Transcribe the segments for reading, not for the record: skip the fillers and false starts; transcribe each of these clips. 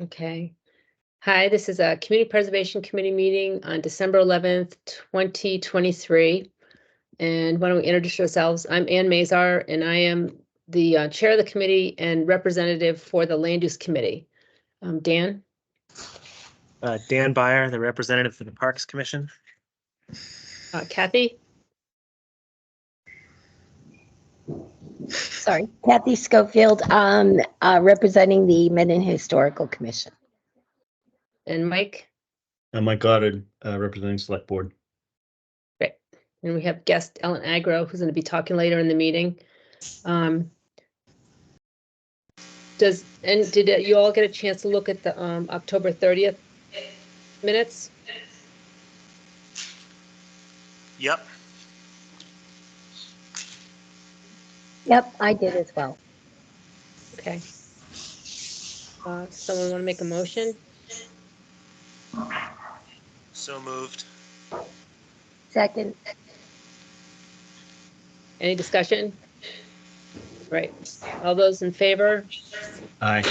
Okay. Hi, this is a Community Preservation Committee meeting on December 11th, 2023. And why don't we introduce ourselves? I'm Ann Mazar, and I am the chair of the committee and representative for the Land Use Committee. Dan? Dan Byer, the representative for the Parks Commission. Kathy? Sorry, Kathy Schofield, representing the Mendon Historical Commission. And Mike? I'm Mike Goddard, representing Select Board. Great. And we have guest Ellen Agro, who's going to be talking later in the meeting. Did you all get a chance to look at the October 30th minutes? Yep. Yep, I did as well. Okay. Someone want to make a motion? So moved. Second. Any discussion? Right. All those in favor? Aye.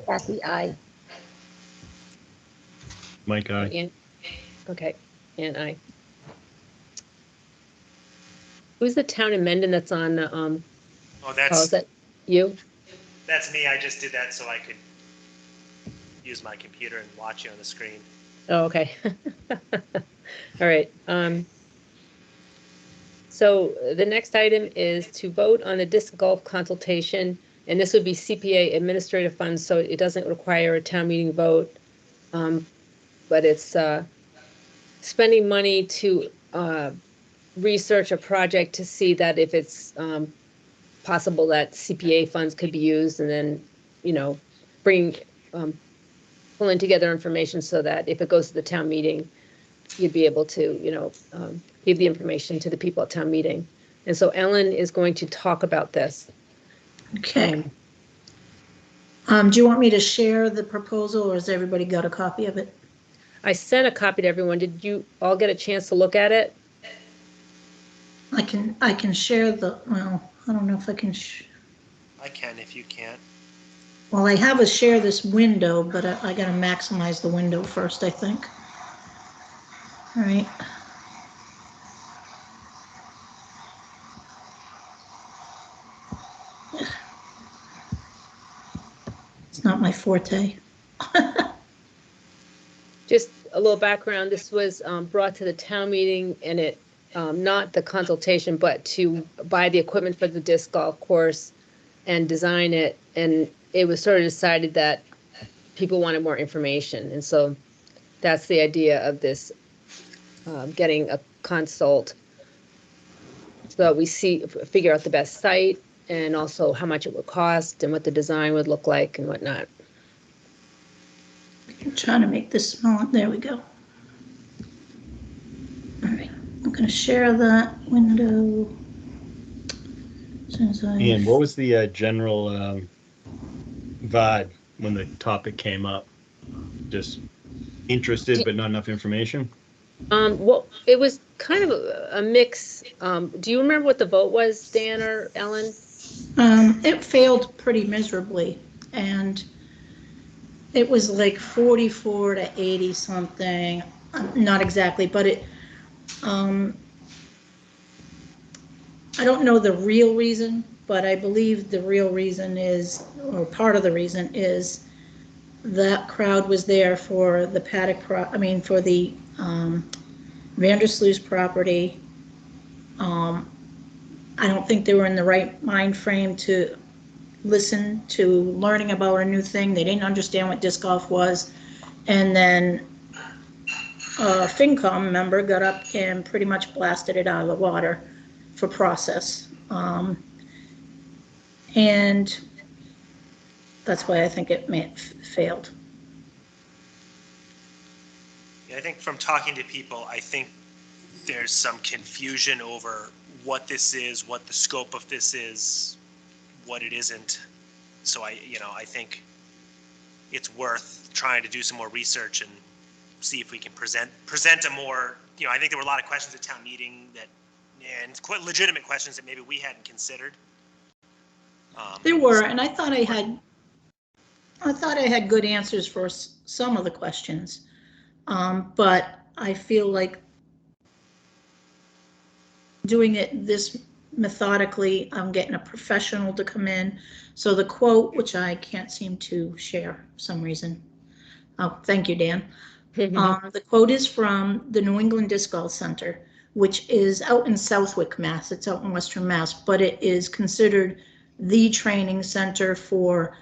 Kathy, aye. Mike, aye. Ann? Okay, and I. Who's the town in Mendon that's on the, Oh, is that you? that's me. I just did that so I could use my computer and watch you on the screen. Oh, okay. All right. So the next item is to vote on the disc golf consultation, and this would be CPA administrative funds, so it doesn't require a town meeting vote. But it's spending money to research a project to see that if it's possible that CPA funds could be used, and then, pulling together information so that if it goes to the town meeting, you'd be able to, give the information to the people at town meeting. And so Ellen is going to talk about this. Okay. Do you want me to share the proposal, or has everybody got a copy of it? I sent a copy to everyone. Did you all get a chance to look at it? I can share the, well, I don't know if I can. I can if you can't. Well, I have a share this window, but I gotta maximize the window first, I think. All right. It's not my forte. Just a little background. This was brought to the town meeting, and it, not the consultation, but to buy the equipment for the disc golf course and design it. And it was sort of decided that people wanted more information. And so that's the idea of this, getting a consult. So that we figure out the best site, and also how much it would cost and what the design would look like and whatnot. I'm trying to make this smaller. There we go. All right. I'm gonna share that window. Ian, what was the general vibe when the topic came up? Just interested, but not enough information? Well, it was kind of a mix. Do you remember what the vote was, Dan or Ellen? It failed pretty miserably, and it was like 44 to 80 something. Not exactly, but it. I don't know the real reason, but I believe the real reason is, or part of the reason is, that crowd was there for the paddock. For the Vandersloot property. I don't think they were in the right mind frame to listen to learning about a new thing. They didn't understand what disc golf was. And then a FinCom member got up and pretty much blasted it out of the water for process. And that's why I think it failed. Yeah, I think from talking to people, I think there's some confusion over what this is, what the scope of this is, what it isn't. So I think it's worth trying to do some more research and see if we can present a more, I think there were a lot of questions at town meeting and quite legitimate questions that maybe we hadn't considered. There were, and I thought I had I thought I had good answers for some of the questions, but I feel like doing it this methodically, I'm getting a professional to come in. So the quote, which I can't seem to share for some reason. Oh, thank you, Dan. The quote is from the New England Disc Golf Center, which is out in Southwick, Mass. It's out in Western Mass, but it is considered the training center for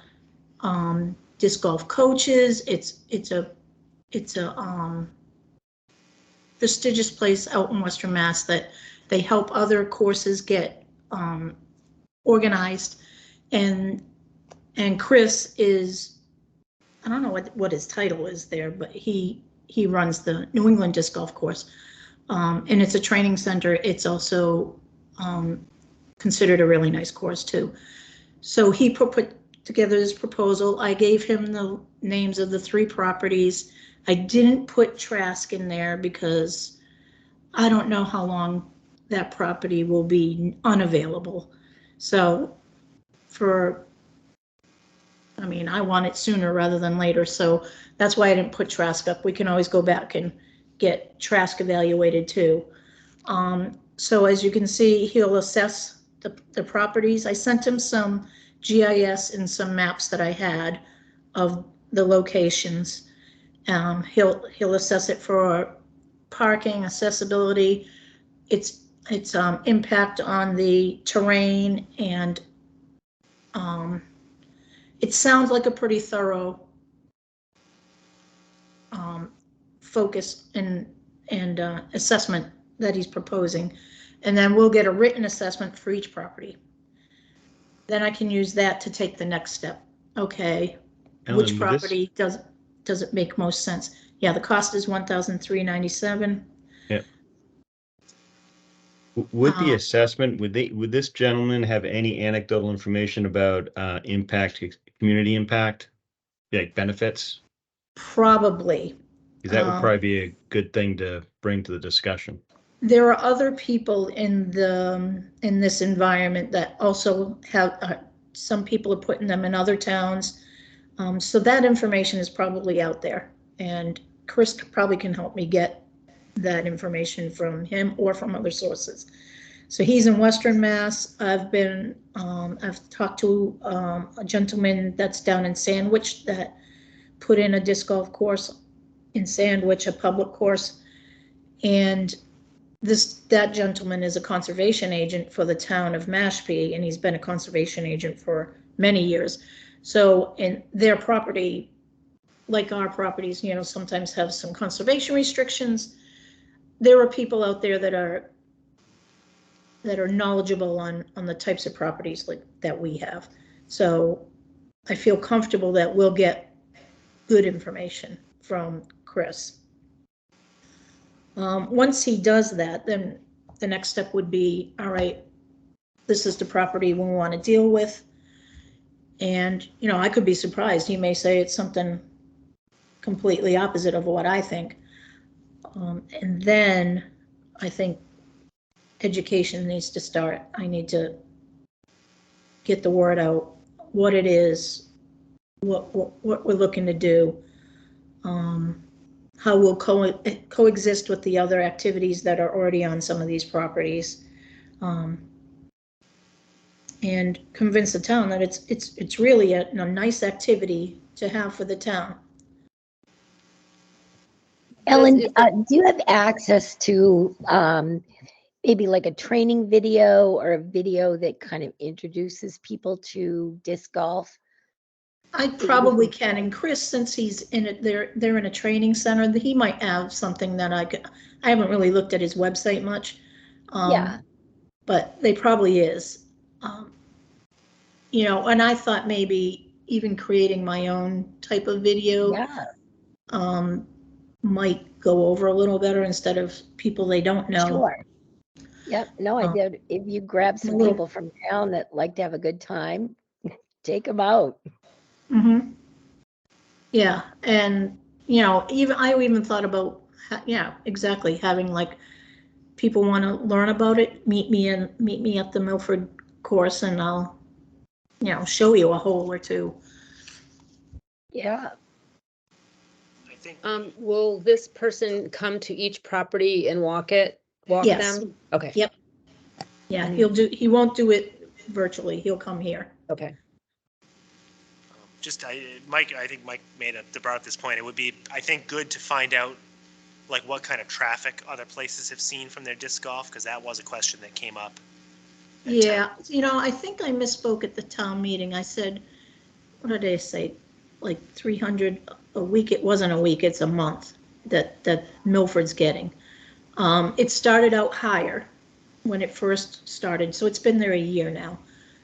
disc golf coaches. It's a prestigious place out in Western Mass that they help other courses get organized. And Chris is, I don't know what his title is there, but he runs the New England Disc Golf Course. And it's a training center. It's also considered a really nice course too. So he put together this proposal. I gave him the names of the 3 properties. I didn't put Trask in there because I don't know how long that property will be unavailable. So I want it sooner rather than later. So that's why I didn't put Trask up. We can always go back and get Trask evaluated too. So as you can see, he'll assess the properties. I sent him some GIS and some maps that I had of the locations. He'll assess it for parking, accessibility, its impact on the terrain, and it sounds like a pretty thorough focus and assessment that he's proposing. And then we'll get a written assessment for each property. Then I can use that to take the next step. Okay, Ellen, which property does it make most sense? Yeah, the cost is $1,397. Yeah. Would the assessment, would this gentleman have any anecdotal information about community impact, like benefits? Probably. Because that would probably be a good thing to bring to the discussion. There are other people in this environment that also have, some people are putting them in other towns. So that information is probably out there, and Chris probably can help me get that information from him or from other sources. So he's in Western Mass. I've talked to a gentleman that's down in Sandwich that put in a disc golf course in Sandwich, a public course, and that gentleman is a conservation agent for the town of Mashpee, and he's been a conservation agent for many years. So in their property, like our properties, sometimes have some conservation restrictions. There are people out there that are knowledgeable on the types of properties like that we have. So I feel comfortable that we'll get good information from Chris. Once he does that, then the next step would be, all right, this is the property we want to deal with. And, I could be surprised. He may say it's something completely opposite of what I think. And then I think education needs to start. I need to get the word out, what it is, what we're looking to do, how we'll coexist with the other activities that are already on some of these properties, and convince the town that it's really a nice activity to have for the town. Ellen, do you have access to maybe like a training video or a video that kind of introduces people to disc golf? I probably can, and Chris, since he's in it, they're in a training center, he might have something that I haven't really looked at his website much. Yeah. But they probably is. And I thought maybe even creating my own type of video might go over a little better instead of people they don't know. Sure. Yep. No, I did. If you grab some people from town that like to have a good time, take them out. Mm-hmm. Yeah, and I even thought about exactly having like people want to learn about it, meet me at the Milford course, and I'll show you a hole or two. Yeah. I think, Will this person come to each property and walk Yes. them? Okay. Yep. Yeah, he won't do it virtually. He'll come here. Okay. Mike, I think Mike brought up this point. It would be, I think, good to find out like what kind of traffic other places have seen from their disc golf, because that was a question that came up. at Yeah, town. I think I misspoke at the town meeting. I said, what did I say? Like 300 a week. It wasn't a week, it's a month that Milford's getting. It started out higher when it first started, so it's been there a year now.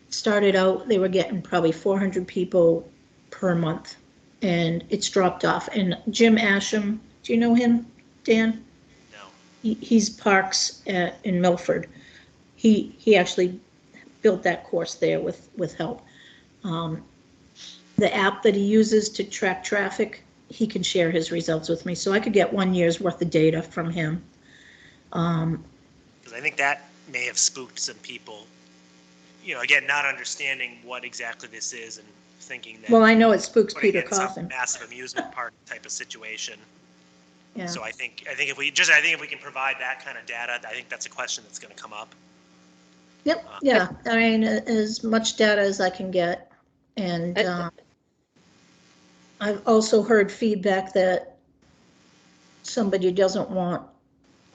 Started out, they were getting probably 400 people per month, and it's dropped off. And Jim Asham, do you know him, Dan? No. He's Parks in Milford. He actually built that course there with help. The app that he uses to track traffic, he can share his results with me, so I could get 1 year's worth of data from him. Because I think that may have spooked some people, again, not understanding what exactly this is and thinking that. Well, I know it spooks putting Peter it in some Coffin. massive amusement park type of situation. Yeah. So I think if we can provide that kind of data, I think that's a question that's going to come up. Yep, yeah, I mean, as much data as I can get. And I've also heard feedback that somebody doesn't want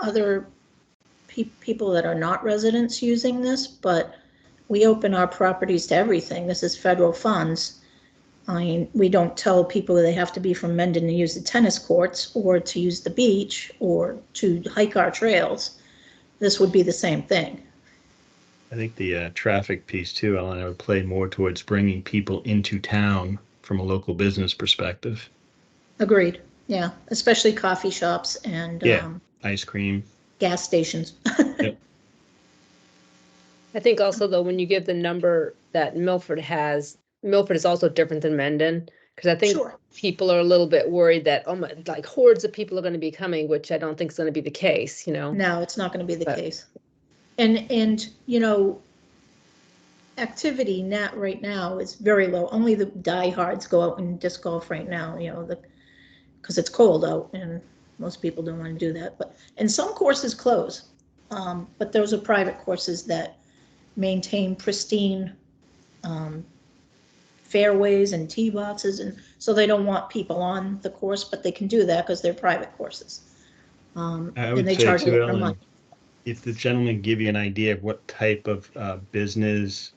other people that are not residents using this, but we open our properties to everything. This is federal funds. I mean, we don't tell people they have to be from Mendon to use the tennis courts or to use the beach or to hike our trails. This would be the same thing. I think the traffic piece too, Ellen, I would play more towards bringing people into town from a local business perspective. Agreed, yeah, especially coffee shops and Ice cream. gas stations. Yep. I think also though, when you give the number that Milford has, Milford is also different than Mendon. Because I think Sure. people are a little bit worried that, oh my, like hordes of people are going to be coming, which I don't think is going to be the case, No, it's not going to be the But- case. And activity right now is very low. Only the diehards go out and disc golf right now, because it's cold out and most people don't want to do that. And some courses close, but those are private courses that maintain pristine fairways and tee boxes, and so they don't want people on the course, but they can do that because they're private courses. I And would they say charge a too, lot of Ellen, money. if the gentleman give you an idea of what type of business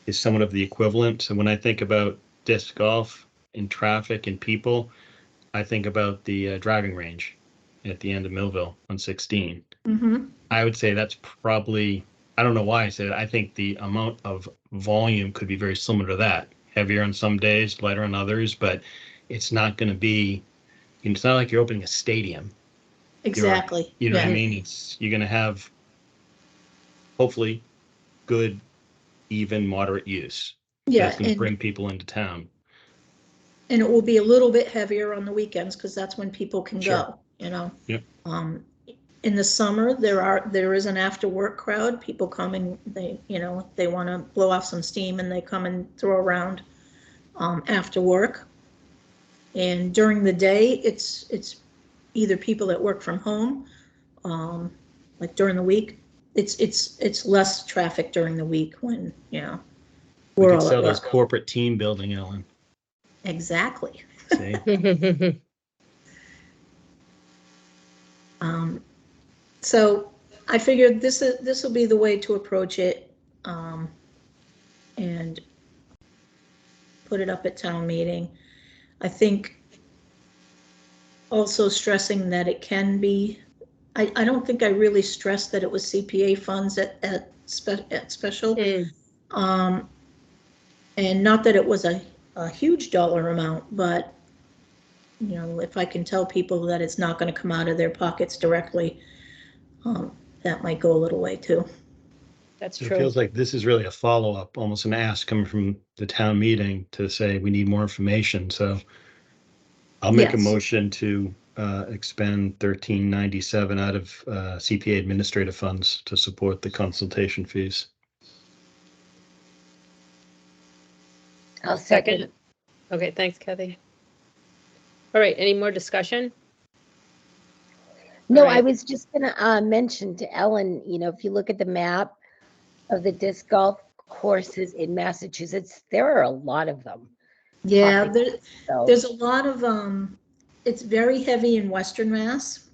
is somewhat of the equivalent. So when I think about disc golf and traffic and people, I think about the driving range at the end of Millville on 16. Mm-hmm. I would say that's probably, I don't know why I said it. I think the amount of volume could be very similar to that. Heavier on some days, lighter on others, but it's not going to be, it's not like you're opening a stadium. Exactly. You know what I Yeah. mean? You're going to have hopefully good, even moderate use. Yeah, That's going to and bring people into town. it will be a little bit heavier on the weekends because that's when people can Sure. go, Yep. In the summer, there is an after work crowd. People come and they want to blow off some steam and they come and throw around after work. And during the day, it's either people that work from home, like during the week. It's less traffic during the week when We we're could all sell at those work. corporate team building, Ellen. Exactly. See? So I figured this will be the way to approach it, and put it up at town meeting. I think also stressing that it can be, I don't think I really stressed that it was CPA funds at special. Mm. And not that it was a huge dollar amount, but if I can tell people that it's not going to come out of their pockets directly, that might go a little way too. That's So it true. feels like this is really a follow-up, almost an ask coming from the town meeting to say we need more information. So I'll make a Yes. motion to expend $13.97 out of CPA administrative funds to support the consultation fees. I'll second. Okay, thanks, Kathy. All right, any more discussion? No, All I right. was just gonna mention to Ellen, if you look at the map of the disc golf courses in Massachusetts, there are a lot of them. Yeah, popping up. So, there's a lot of, it's very heavy in Western Mass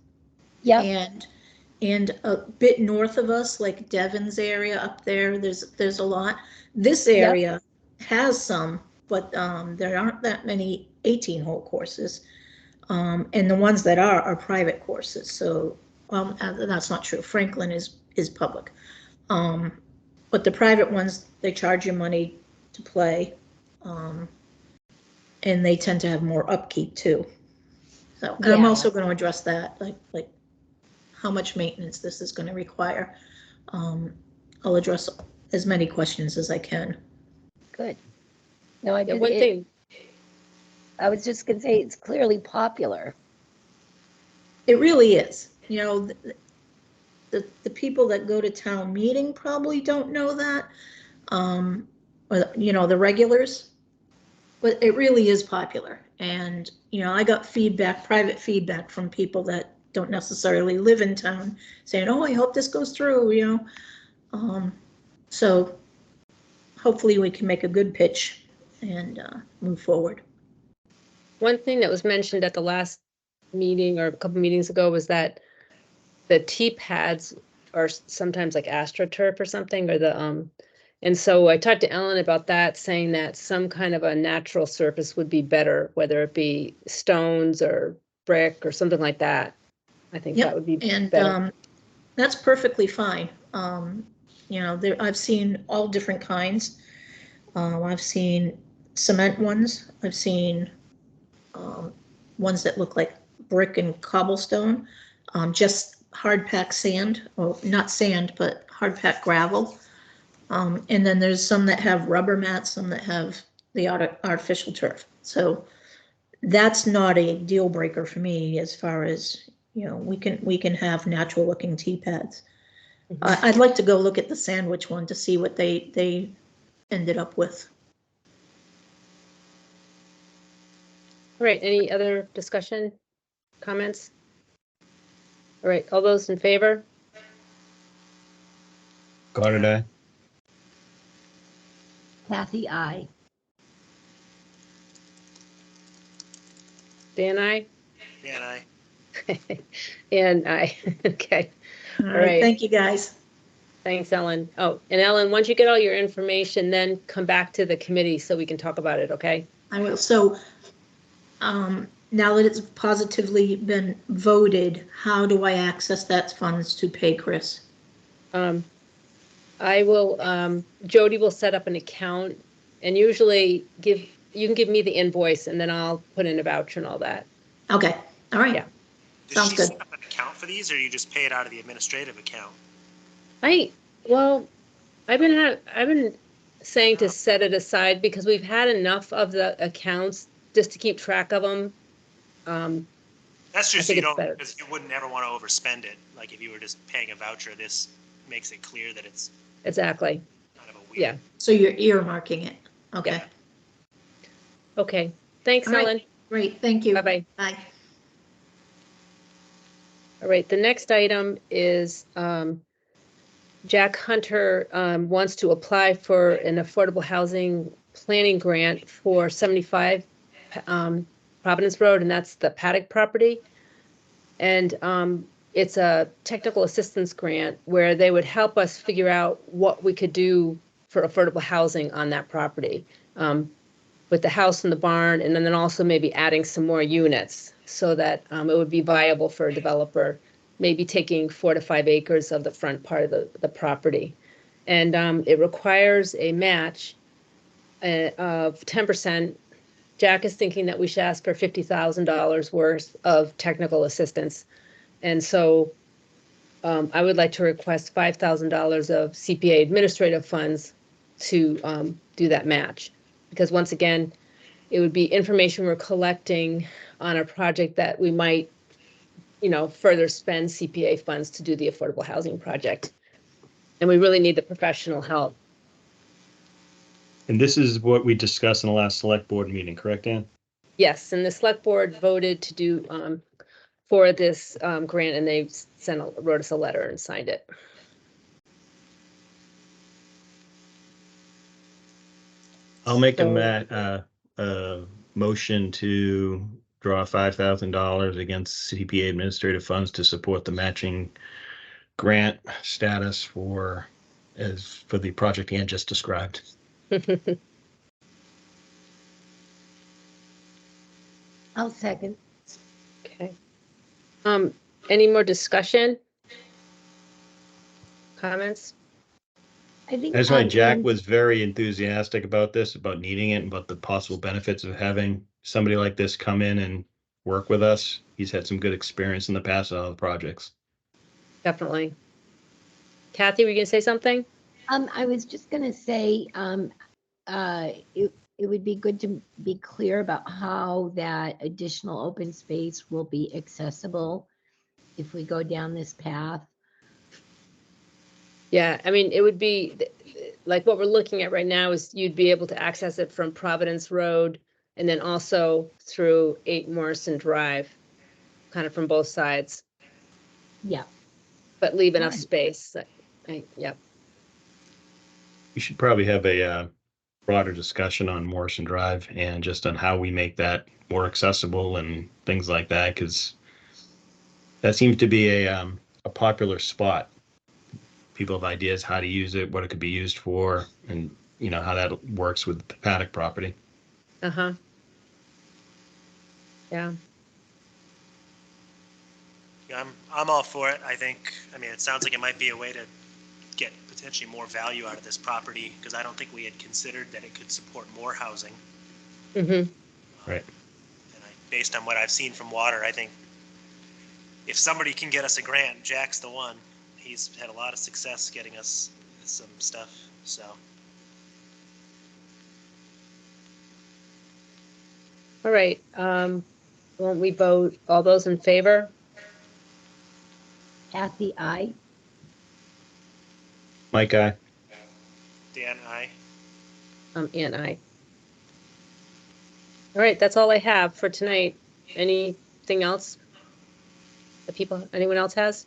yep, and a bit north of us, like Devon's area up there, there's a lot. This yep, area has some, but, there aren't that many 18-hole courses. And the ones that are private courses, so, that's not true. Franklin is public. But the private ones, they charge you money to play. And they tend to have more upkeep too. So, and I'm yeah, also going to address that, like how much maintenance this is going to require. I'll address as many questions as I can. good. No, Yeah, one thing, I was just gonna say, it's clearly popular. It really is. The people that go to town meeting probably don't know that, or, the regulars, but it really is popular. And, I got private feedback from people that don't necessarily live in town saying, oh, I hope this goes through. So hopefully we can make a good pitch and move forward. one thing that was mentioned at the last meeting or a couple meetings ago was that the tee pads are sometimes like AstroTurf or something, or and so I talked to Ellen about that, saying that some kind of a natural surface would be better, whether it be stones or brick or something like that. I think that Yep, would be and better. that's perfectly fine. I've seen all different kinds. I've seen cement ones. I've seen ones that look like brick and cobblestone, just hard packed sand, or not sand, but hard packed gravel. And then there's some that have rubber mats, some that have the artificial turf. So that's not a deal breaker for me as far as, we can have natural looking tee pads. Mhm. I'd like to go look at the sandwich one to see what they ended up with. All right, any other discussion, comments? All right, all those in favor? Got it, Kathy, I. Dan, I? And I, And I, okay, All right. right, thank you, guys. Thanks, Ellen. Oh, and Ellen, once you get all your information, then come back to the committee so we can talk about it, okay? I will. So, now that it's positively been voted, how do I access that funds to pay Chris? I will, Jody will set up an account and usually you can give me the invoice and then I'll put in a voucher and all that. Okay, all right. Yeah. does Sounds she good. set up an account for these, or you just pay it out of the administrative account? Well, I've been saying to set it aside because we've had enough of the accounts just to keep track of them. That's I just so think you it's don't, better. because you wouldn't ever want to overspend it. Like if you were just paying a voucher, this makes it clear that it's Exactly. kind of a Yeah. weird. So you're earmarking it. Okay. Yeah. Okay. Thanks, All right. Ellen. Great, thank you. Bye-bye. Bye. All right, the next item is Jack Hunter wants to apply for an affordable housing planning grant for 75 Providence Road, and that's the Paddock property. And it's a technical assistance grant where they would help us figure out what we could do for affordable housing on that property, with the house and the barn, and then also maybe adding some more units so that it would be viable for a developer, maybe taking 4 to 5 acres of the front part of the property. And it requires a match of 10%. Jack is thinking that we should ask for $50,000 worth of technical assistance. And so I would like to request $5,000 of CPA administrative funds to do that match. Because once again, it would be information we're collecting on a project that we might, further spend CPA funds to do the affordable housing project. And we really need the professional help. And this is what we discussed in the last select board meeting, correct, Ann? Yes, and the select board voted to do, for this, grant, and they wrote us a letter and signed it. I'll make So- a motion to draw $5,000 against CPA administrative funds to support the matching grant status for the project Ann just described. I'll second. Okay. Any more discussion? Comments? I think. That's why Jack Ann- was very enthusiastic about this, about needing it, and about the possible benefits of having somebody like this come in and work with us. He's had some good experience in the past on other projects. Definitely. Kathy, were you gonna say something? I was just gonna say, it would be good to be clear about how that additional open space will be accessible if we go down this path. Yeah, I mean, it would be, like, what we're looking at right now is you'd be able to access it from Providence Road and then also through 8 Morrison Drive, kind of from both sides, Yeah, but leave enough Right. space. Yep. We should probably have a broader discussion on Morrison Drive and just on how we make that more accessible and things like that, because that seems to be a popular spot. People have ideas how to use it, what it could be used for, and how that works with the paddock property. Uh-huh. Yeah. Yeah, I'm all for it. I mean, it sounds like it might be a way to get potentially more value out of this property, because I don't think we had considered that it could support more housing. Mm-hmm. Right. And based on what I've seen from water, I think if somebody can get us a grant, Jack's the one. He's had a lot of success getting us some stuff, so. All right, won't we vote, all those in favor? Kathy, I. Mike, I. Dan, I. And I. All right, that's all I have for tonight. Anything else? Anyone else has?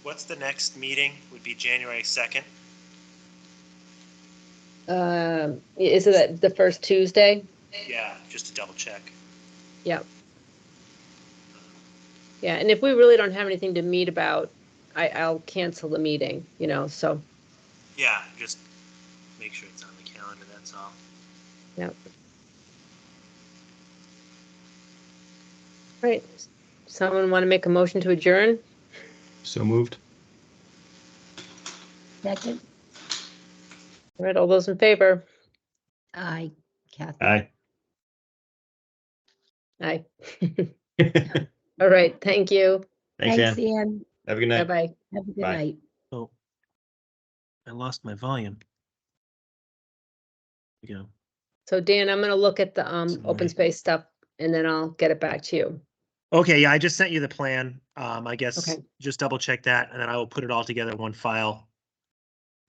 What's the next meeting? Would be January 2nd. Is it the first Tuesday? Yeah, just to double check. Yep. Yeah, and if we really don't have anything to meet about, I'll cancel the meeting, so, Yeah, just make sure it's on the calendar, that's all. yep. Right, someone want to make a motion to adjourn? So moved. Second, All right, all those in favor? I, Kathy. Aye. Aye. All right, thank you. Thanks, Thanks, Ann. Ann. Have a good night. Bye-bye. Have a good Bye. night. Oh, I lost my volume. Yeah. So Dan, I'm gonna look at the Sorry. open space stuff and then I'll get it back to you. Okay, yeah, I just sent you the plan. I guess Okay. just double check that, and then I will put it all together in one file.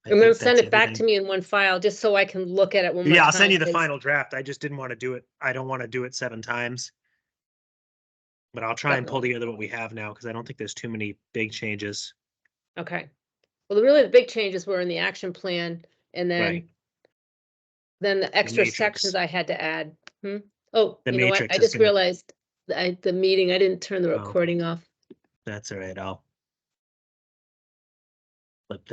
I I'm gonna think send that's it back to everything. me in one file, just so I can look at it one more time. Yeah, I'll send you the 'cause- final draft. I just didn't want to do it. I don't want to do it 7 times. But I'll try and pull Definitely. together what we have now, because I don't think there's too many big changes. Okay. Well, really, the big changes were in the action plan and Right. then the extra matrix. sections I had to add. Oh, The you know what? matrix I is just gonna- realized the meeting, I didn't turn the Oh. recording off. That's all right. I'll flip that.